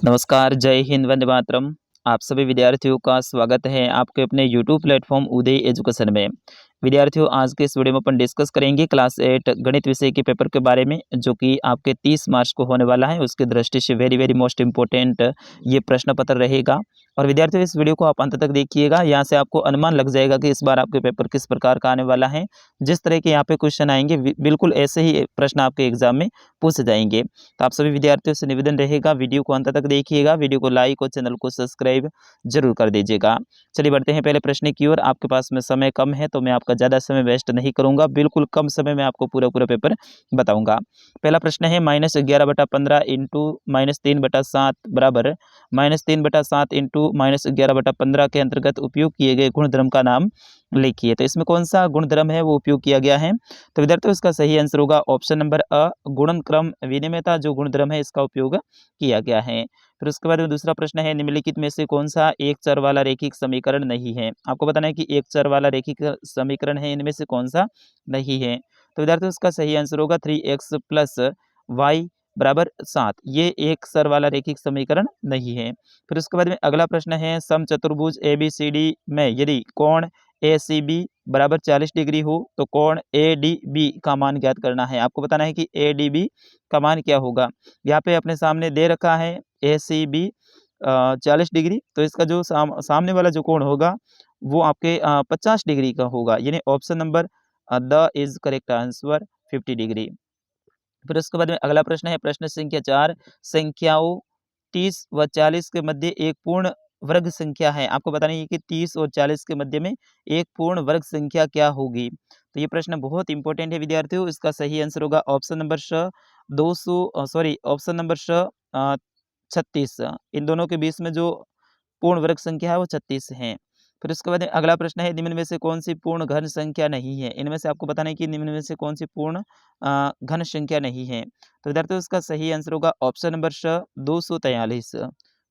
नमस्कार, जय हिंद, वंदे मातरम। आप सभी विद्यार्थियों का स्वागत है आपके अपने यूट्यूब प्लेटफॉर्म उदय एजुकेशन में। विद्यार्थियों, आज के इस वीडियो में अपन डिस्कस करेंगे क्लास 8 गणित विषय के पेपर के बारे में, जो कि आपके 30 मार्च को होने वाला है। उसकी दृष्टि से वेरी वेरी मोस्ट इम्पोर्टेंट ये प्रश्न पत्र रहेगा। और विद्यार्थियों, इस वीडियो को आप अंत तक देखिएगा, यहाँ से आपको अनुमान लग जाएगा कि इस बार आपके पेपर किस प्रकार का आने वाला है। जिस तरह के यहाँ पे क्वेश्चन आएंगे, बिल्कुल ऐसे ही प्रश्न आपके एग्जाम में पूछे जाएंगे। तो आप सभी विद्यार्थियों से निवेदन रहेगा, वीडियो को अंत तक देखिएगा, वीडियो को लाइक और चैनल को सब्सक्राइब जरूर कर दीजिएगा। चलिए बढ़ते हैं पहले प्रश्न की ओर। आपके पास में समय कम है तो मैं आपका ज़्यादा समय वेस्ट नहीं करूंगा, बिल्कुल कम समय में आपको पूरा पूरा पेपर बताऊंगा। पहला प्रश्न है -11/15 इंटू -3/7 बराबर -3/7 इंटू -11/15 के अंतर्गत उपयोग किए गए गुणधर्म का नाम लिखिए। तो इसमें कौन सा गुणधर्म है वो उपयोग किया गया है? तो विद्यार्थियों, इसका सही आंसर होगा ऑप्शन नंबर अ, गुणनक्रम विनिमयता जो गुणधर्म है इसका उपयोग किया गया है। फिर उसके बाद में दूसरा प्रश्न है, निम्नलिखित में से कौन सा एक चर वाला रैखिक समीकरण नहीं है? आपको बताना है कि एक चर वाला रैखिक समीकरण है, इनमें से कौन सा नहीं है? तो विद्यार्थियों, इसका सही आंसर होगा 3x प्लस वाई बराबर 7। ये एक चर वाला रैखिक समीकरण नहीं है। फिर उसके बाद में अगला प्रश्न है, समचतुर्भुज ABCD में यदि कोण ACB बराबर 40 डिग्री हो तो कोण ADB का मान ज्ञात करना है। आपको बताना है कि ADB का मान क्या होगा। यहाँ पे अपने सामने दे रखा है ACB 40 डिग्री, तो इसका जो सामने वाला जो कोण होगा वो आपके 50 डिग्री का होगा, यानी option number the is correct answer 50 degree. फिर उसके बाद में अगला प्रश्न है, प्रश्न संख्या 4, संख्याओं 30 व 40 के मध्य एक पूर्ण वर्ग संख्या है। आपको बताना है कि 30 और 40 के मध्य में एक पूर्ण वर्ग संख्या क्या होगी। तो ये प्रश्न बहुत इंपॉर्टेंट है विद्यार्थियों। इसका सही आंसर होगा ऑप्शन नंबर श 200 सॉरी ऑप्शन नंबर श 36। इन दोनों के बीच में जो पूर्ण वर्ग संख्या है वो 36 है। फिर उसके बाद अगला प्रश्न है, निम्न में से कौन सी पूर्ण घन संख्या नहीं है? इनमें से आपको बताना है कि निम्न में से कौन सी पूर्ण घन संख्या नहीं है। तो विद्यार्थियों, इसका सही आंसर होगा ऑप्शन नंबर श 243।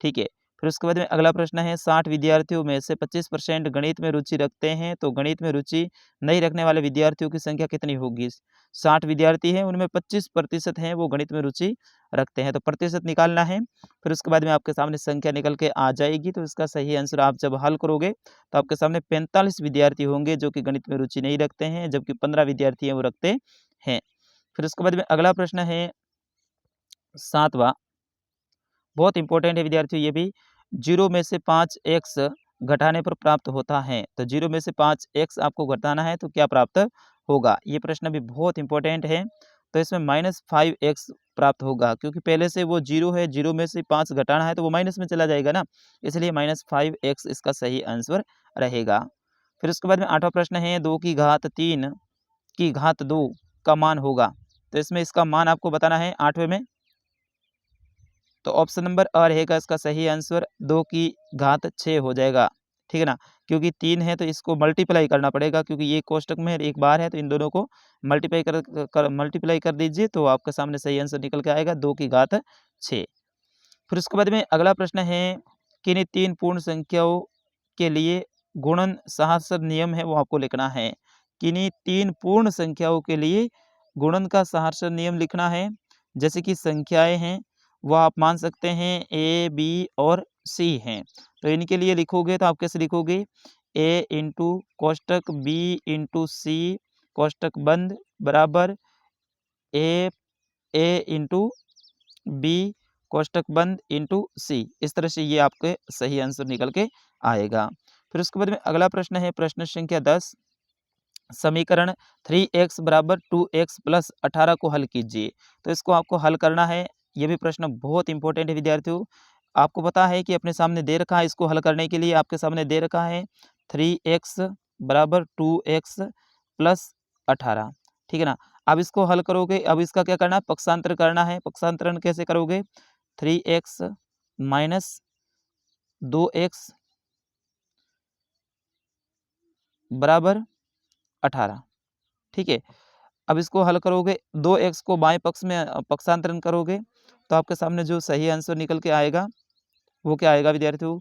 ठीक है। फिर उसके बाद में अगला प्रश्न है, 60 विद्यार्थियों में से 25% गणित में रुचि रखते हैं, तो गणित में रुचि नहीं रखने वाले विद्यार्थियों की संख्या कितनी होगी? 60 विद्यार्थी हैं, उनमें 25% हैं वो गणित में रुचि रखते हैं, तो प्रतिशत निकालना है। फिर उसके बाद में आपके सामने संख्या निकल के आ जाएगी। तो इसका सही आंसर आप जब हल करोगे तो आपके सामने 45 विद्यार्थी होंगे जो कि गणित में रुचि नहीं रखते हैं, जबकि 15 विद्यार्थी हैं वो रखते हैं। फिर उसके बाद में अगला प्रश्न है 7वां, बहुत इंपॉर्टेंट है विद्यार्थियों ये भी। 0 में से 5x घटाने पर प्राप्त होता है, तो 0 में से 5x आपको घटाना है तो क्या प्राप्त होगा? ये प्रश्न भी बहुत इंपॉर्टेंट है। तो इसमें -5x प्राप्त होगा, क्योंकि पहले से वो 0 है, 0 में से 5 घटाना है तो वो माइनस में चला जाएगा ना, इसलिए -5x इसका सही आंसर रहेगा। फिर उसके बाद में 8वां प्रश्न है, 2 की घात 3 की घात 2 का मान होगा। तो इसमें इसका मान आपको बताना है 8वें में। तो ऑप्शन नंबर अ रहेगा इसका सही आंसर, 2 की घात 6 हो जाएगा। ठीक है ना, क्योंकि 3 है तो इसको मल्टीप्लाई करना पड़ेगा, क्योंकि ये कोष्टक में एक बार है तो इन दोनों को मल्टीप्लाई कर दीजिए तो आपके सामने सही आंसर निकल के आएगा 2 की घात 6। फिर उसके बाद में अगला प्रश्न है, किन्हीं 3 पूर्ण संख्याओं के लिए गुणन सहस्र नियम है वो आपको लिखना है। किन्हीं 3 पूर्ण संख्याओं के लिए गुणन का सहस्र नियम लिखना है। जैसे कि संख्याएं हैं वो आप मान सकते हैं ए, बी और सी हैं। तो इनके लिए लिखोगे तो आप कैसे लिखोगे? ए इंटू कोष्टक बी इंटू सी कोष्टक बंद बराबर ए ए इंटू बी कोष्टक बंद इंटू सी। इस तरह से ये आपके सही आंसर निकल के आएगा। फिर उसके बाद में अगला प्रश्न है, प्रश्न संख्या 10, समीकरण 3x बराबर 2x प्लस 18 को हल कीजिए। तो इसको आपको हल करना है। ये भी प्रश्न बहुत इंपॉर्टेंट है विद्यार्थियों। आपको पता है कि अपने सामने दे रखा है, इसको हल करने के लिए आपके सामने दे रखा है 3x बराबर 2x प्लस 18। ठीक है ना, अब इसको हल करोगे, अब इसका क्या करना है? पक्षांतर करना है। पक्षांतरण कैसे करोगे? 3x माइनस 2x बराबर 18। ठीक है, अब इसको हल करोगे, 2x को बाएं पक्ष में पक्षांतरण करोगे तो आपके सामने जो सही आंसर निकल के आएगा वो क्या आएगा विद्यार्थियों?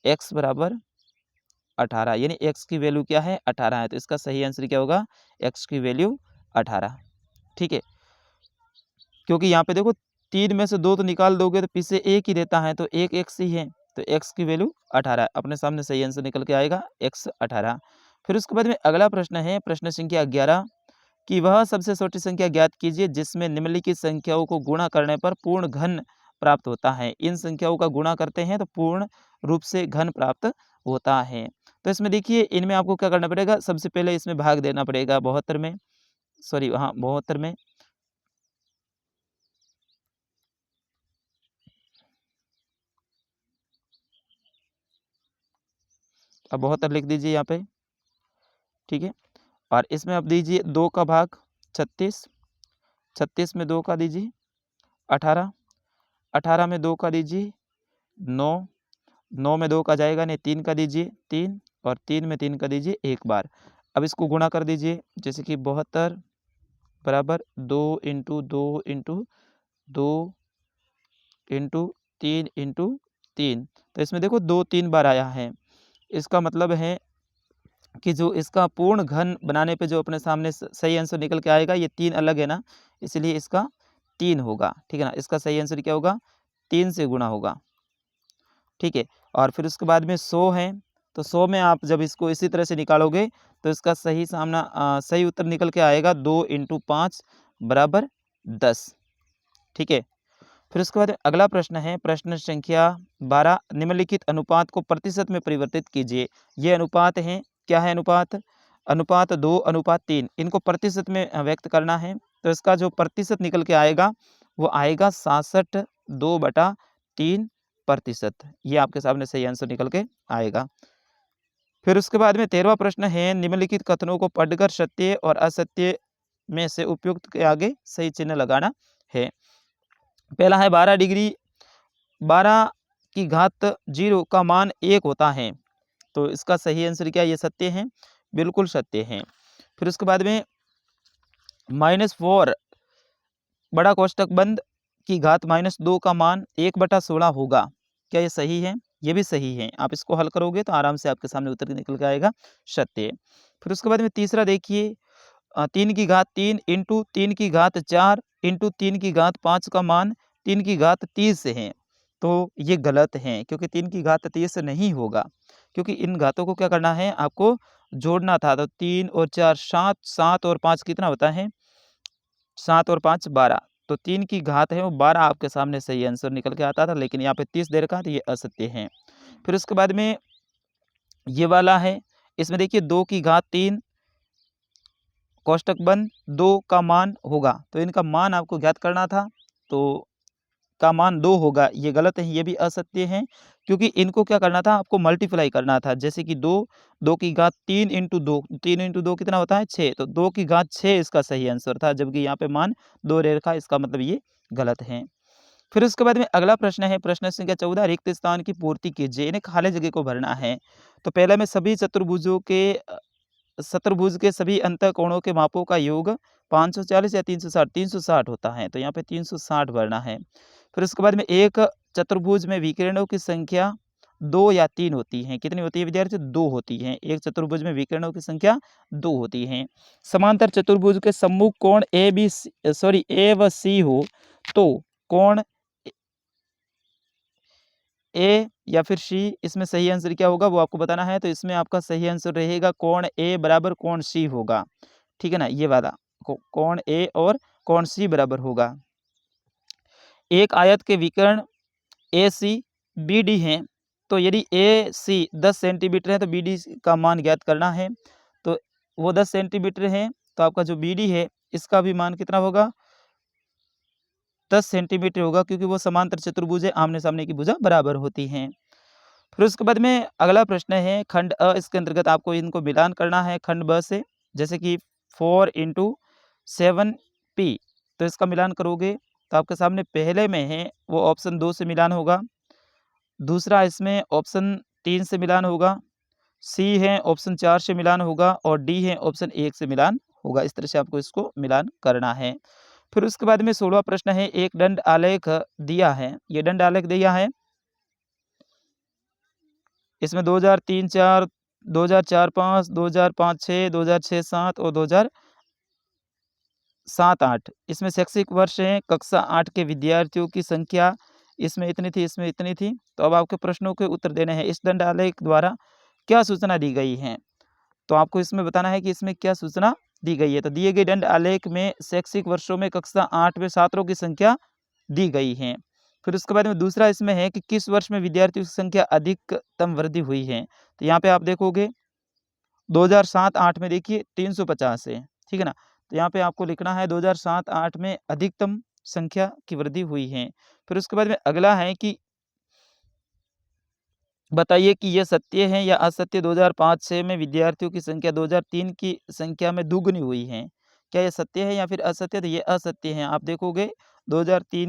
x बराबर 18, यानी x की वैल्यू क्या है? 18 है। तो इसका सही आंसर क्या होगा? x की वैल्यू 18। ठीक है, क्योंकि यहाँ पे देखो 3 में से 2 तो निकाल दोगे तो पीछे 1 ही रहता है, तो 1 x ही है, तो x की वैल्यू 18 अपने सामने सही आंसर निकल के आएगा x 18। फिर उसके बाद में अगला प्रश्न है प्रश्न संख्या 11 कि वह सबसे छोटी संख्या ज्ञात कीजिए जिसमें निम्नलिखित संख्याओं को गुणा करने पर पूर्ण घन प्राप्त होता है। इन संख्याओं का गुणा करते हैं तो पूर्ण रूप से घन प्राप्त होता है। तो इसमें देखिए इनमें आपको क्या करना पड़ेगा, सबसे पहले इसमें भाग देना पड़ेगा 72 में, सॉरी हाँ 72 में। अब 72 लिख दीजिए यहाँ पे, ठीक है। और इसमें आप दीजिए 2 का भाग 36, 36 में 2 का दीजिए 18, 18 में 2 का दीजिए 9, 9 में 2 का जाएगा नहीं, 3 का दीजिए 3, और 3 में 3 का दीजिए एक बार। अब इसको गुणा कर दीजिए, जैसे कि 72 बराबर 2 इंटू 2 इंटू 2 इंटू 3 इंटू 3। तो इसमें देखो 2 3 बार आया है, इसका मतलब है कि जो इसका पूर्ण घन बनाने पे जो अपने सामने सही आंसर निकल के आएगा, ये 3 अलग है ना, इसलिए इसका 3 होगा, ठीक है ना। इसका सही आंसर क्या होगा, 3 से गुणा होगा, ठीक है। और फिर उसके बाद में 100 है, तो 100 में आप जब इसको इसी तरह से निकालोगे तो इसका सही सही उत्तर निकल के आएगा 2 इंटू 5 बराबर 10, ठीक है। फिर उसके बाद अगला प्रश्न है प्रश्न संख्या 12 निम्नलिखित अनुपात को प्रतिशत में परिवर्तित कीजिए। ये अनुपात हैं, क्या है अनुपात, अनुपात 2 अनुपात 3, इनको प्रतिशत में व्यक्त करना है। तो इसका जो प्रतिशत निकल के आएगा वो आएगा 66.2/3%। ये आपके सामने सही आंसर निकल के आएगा। फिर उसके बाद में 13वां प्रश्न है निम्नलिखित कथनों को पढ़कर सत्य और असत्य में से उपयुक्त के आगे सही चिन्ह लगाना है। पहला है 12 डिग्री 12 की घात 0 का मान 1 होता है, तो इसका सही आंसर क्या, ये सत्य है, बिल्कुल सत्य है। फिर उसके बाद में -4 बड़ा कोष्टक बंद की घात -2 का मान 1/16 होगा, क्या ये सही है, ये भी सही है। आप इसको हल करोगे तो आराम से आपके सामने उत्तर निकल के आएगा सत्य। फिर उसके बाद में तीसरा देखिए 3 की घात 3 इंटू 3 की घात 4 इंटू 3 की घात 5 का मान 3 की घात 30 है, तो ये गलत है क्योंकि 3 की घात 30 नहीं होगा, क्योंकि इन घातों को क्या करना है, आपको जोड़ना था। तो 3 और 4 7, 7 और 5 कितना होता है, 7 और 5 12, तो 3 की घात है वो 12 आपके सामने सही आंसर निकल के आता था, लेकिन यहाँ पे 30 दे रखा है तो ये असत्य है। फिर उसके बाद में ये वाला है, इसमें देखिए 2 की घात 3 कोष्टक बंद 2 का मान होगा, तो इनका मान आपको ज्ञात करना था, तो का मान 2 होगा, ये गलत है, ये भी असत्य है, क्योंकि इनको क्या करना था, आपको मल्टीप्लाई करना था। जैसे कि 2 की घात 3 इंटू 2, 3 इंटू 2 कितना होता है 6, तो 2 की घात 6 इसका सही आंसर था, जबकि यहाँ पे मान 2 ले रखा है, इसका मतलब ये गलत है। फिर उसके बाद में अगला प्रश्न है प्रश्न संख्या 14 रिक्त स्थान की पूर्ति कीजिए, इन्हें खाली जगह को भरना है। तो पहले में सभी चतुर्भुज के सभी अंतःकोणों के मापों का योग 540 या 360, 360 होता है, तो यहाँ पे 360 भरना है। फिर उसके बाद में एक चतुर्भुज में विकिरणों की संख्या 2 या 3 होती है, कितनी होती है विद्यार्थी, 2 होती है। एक चतुर्भुज में विकिरणों की संख्या 2 होती है। समांतर चतुर्भुज के सम्मुख कोण ए व सी हो तो कोण ए या फिर सी, इसमें सही आंसर क्या होगा वो आपको बताना है। तो इसमें आपका सही आंसर रहेगा कोण ए बराबर कोण सी होगा, ठीक है ना, ये वाला कोण ए और कोण सी बराबर होगा। एक आयत के विकर्ण ए सी बी डी हैं, तो यदि ए सी 10 सेंटीमीटर है तो बी डी का मान ज्ञात करना है। तो वो 10 सेंटीमीटर है, तो आपका जो बी डी है इसका भी मान कितना होगा, 10 सेंटीमीटर होगा, क्योंकि वो समांतर चतुर्भुज है, आमने सामने की भुजा बराबर होती हैं। फिर उसके बाद में अगला प्रश्न है खंड अ, इसके अंतर्गत आपको इनको मिलान करना है खंड ब से, जैसे कि 4 इंटू 7p, तो इसका मिलान करोगे तो आपके सामने पहले में है वो ऑप्शन 2 से मिलान होगा, दूसरा इसमें ऑप्शन 3 से मिलान होगा, सी है ऑप्शन 4 से मिलान होगा, और डी है ऑप्शन 1 से मिलान होगा। इस तरह से आपको इसको मिलान करना है। फिर उसके बाद में 16वां प्रश्न है एक दंड आलेख दिया है, ये दंड आलेख दिया है, इसमें 2003-4, 2004-5, 2005-6, 2006-7 और 7-8 इसमें शैक्षिक वर्ष है, कक्षा 8 के विद्यार्थियों की संख्या इसमें इतनी थी, इसमें इतनी थी। तो अब आपके प्रश्नों के उत्तर देने हैं। इस दंड आलेख द्वारा क्या सूचना दी गई है? तो आपको इसमें बताना है कि इसमें क्या सूचना दी गई है। तो दिए गए दंड आलेख में शैक्षिक वर्षों में कक्षा 8 में छात्रों की संख्या दी गई है। फिर उसके बाद में दूसरा इसमें है कि किस वर्ष में विद्यार्थियों की संख्या अधिकतम वृद्धि हुई है। तो यहाँ पे आप देखोगे 2007-8 में देखिए 350 है, ठीक है ना। तो यहाँ पे आपको लिखना है 2007-8 में अधिकतम संख्या की वृद्धि हुई है। फिर उसके बाद में अगला है कि बताइए कि यह सत्य है या असत्य 2005-6 में विद्यार्थियों की संख्या 2003 की संख्या में दुगनी हुई है। क्या यह सत्य है या फिर असत्य? तो ये असत्य है। आप देखोगे 2003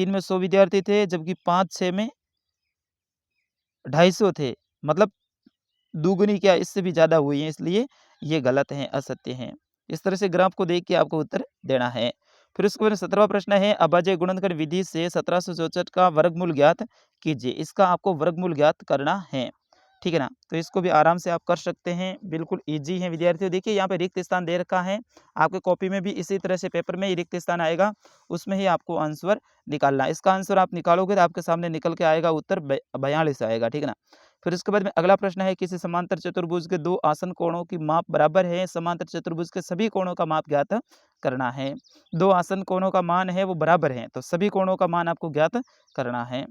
में 100 विद्यार्थी थे, जबकि 5-6 में 250 थे। मतलब दुगनी क्या इससे भी ज़्यादा हुई है, इसलिए ये गलत है, असत्य है। इस तरह से ग्राफ को देख के आपको उत्तर देना है। फिर उसके बाद 17वां प्रश्न है अभाज्य गुणनखंड विधि से 1764 का वर्गमूल ज्ञात कीजिए। इसका आपको वर्गमूल ज्ञात करना है, ठीक है ना। तो इसको भी आराम से आप कर सकते हैं, बिल्कुल ईजी है विद्यार्थियों। देखिए यहाँ पे रिक्त स्थान दे रखा है, आपके कॉपी में भी इसी तरह से पेपर में ही रिक्त स्थान आएगा, उसमें ही आपको आंसर निकालना है। इसका आंसर आप निकालोगे तो आपके सामने निकल के आएगा उत्तर 42 आएगा, ठीक है ना। फिर उसके बाद में अगला प्रश्न है किसी समांतर चतुर्भुज के 2 आसन कोणों की माप बराबर है, समांतर चतुर्भुज के सभी कोणों का माप ज्ञात करना है। 2 आसन कोणों का मान है वो बराबर है, तो सभी कोणों का मान आपको ज्ञात करना है।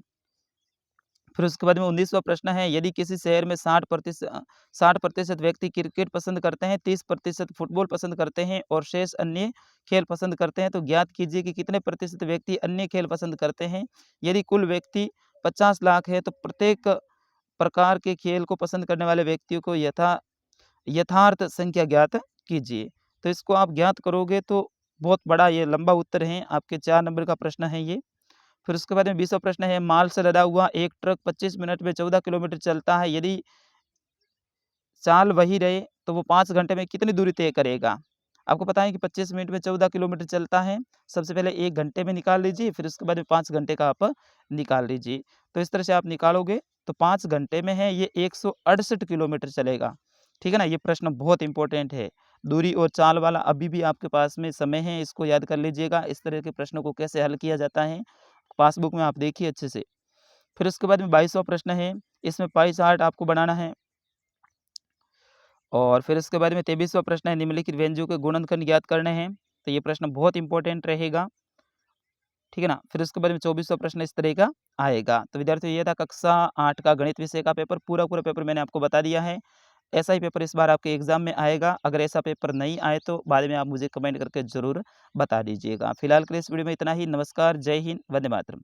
फिर उसके बाद में 19वां प्रश्न है यदि किसी शहर में 60% व्यक्ति क्रिकेट पसंद करते हैं, 30% फुटबॉल पसंद करते हैं और शेष अन्य खेल पसंद करते हैं, तो ज्ञात कीजिए कि कितने प्रतिशत व्यक्ति अन्य खेल पसंद करते हैं। यदि कुल व्यक्ति 50 लाख है तो प्रत्येक प्रकार के खेल को पसंद करने वाले व्यक्तियों को यथार्थ संख्या ज्ञात कीजिए। तो इसको आप ज्ञात करोगे तो बहुत बड़ा ये लंबा उत्तर है, आपके 4 नंबर का प्रश्न है ये। फिर उसके बाद में 20वां प्रश्न है माल से लदा हुआ एक ट्रक 25 मिनट में 14 किलोमीटर चलता है, यदि चाल वही रहे तो वो 5 घंटे में कितनी दूरी तय करेगा। आपको पता है कि 25 मिनट में 14 किलोमीटर चलता है। सबसे पहले 1 घंटे में निकाल लीजिए, फिर उसके बाद में 5 घंटे का आप निकाल लीजिए। तो इस तरह से आप निकालोगे तो 5 घंटे में है ये 168 किलोमीटर चलेगा, ठीक है ना। ये प्रश्न बहुत इंपॉर्टेंट है, दूरी और चाल वाला अभी भी आपके पास में समय है, इसको याद कर लीजिएगा। इस तरह के प्रश्नों को कैसे हल किया जाता है पासबुक में आप देखिए अच्छे से। फिर उसके बाद में 22वां प्रश्न है, इसमें पाई चार्ट आपको बनाना है। और फिर उसके बाद में 23वां प्रश्न है निम्नलिखित व्यंजकों के गुणनखंड ज्ञात करने हैं। तो ये प्रश्न बहुत इंपॉर्टेंट रहेगा, ठीक है ना। फिर उसके बाद में 24वां प्रश्न इस तरह का आएगा। तो विद्यार्थियों ये था कक्षा 8 का गणित विषय का पेपर, पूरा पेपर मैंने आपको बता दिया है। ऐसा ही पेपर इस बार आपके एग्जाम में आएगा। अगर ऐसा पेपर नहीं आए तो बाद में आप मुझे कमेंट करके ज़रूर बता दीजिएगा। फिलहाल के लिए इस वीडियो में इतना ही। नमस्कार, जय हिंद, वंदे मातरम।